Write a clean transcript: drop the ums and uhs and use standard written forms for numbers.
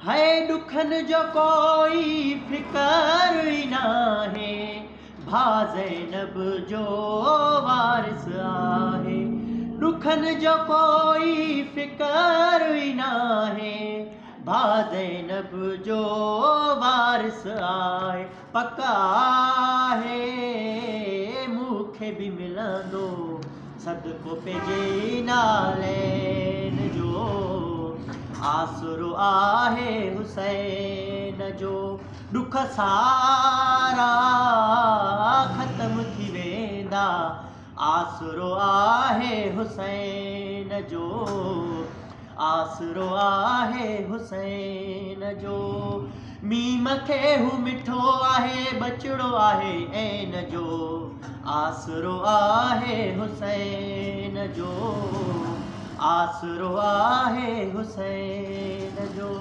है दुखन जो कोई फिकर ही नाहे, भा ज़ैनब जो वारिस आहे। दुखन जो कोई फिकर ही नाहे, भा ज़ैनब जो वारिस आहे। पक्का आहे मूंखे भी मिलंदो सदको पंहिंजे नालैन जो। आसरो आहे हुसैन जो। दुख सारा ख़त्म थी वेंदा, आसरो आहे हुसैन जो। आसरो आहे हुसैन जो। मीम खे हू मिठो आहे, बचड़ो आहे ऐन जो। आसरो आहे हुसैन जो। आसरो आहे हुसैन जो।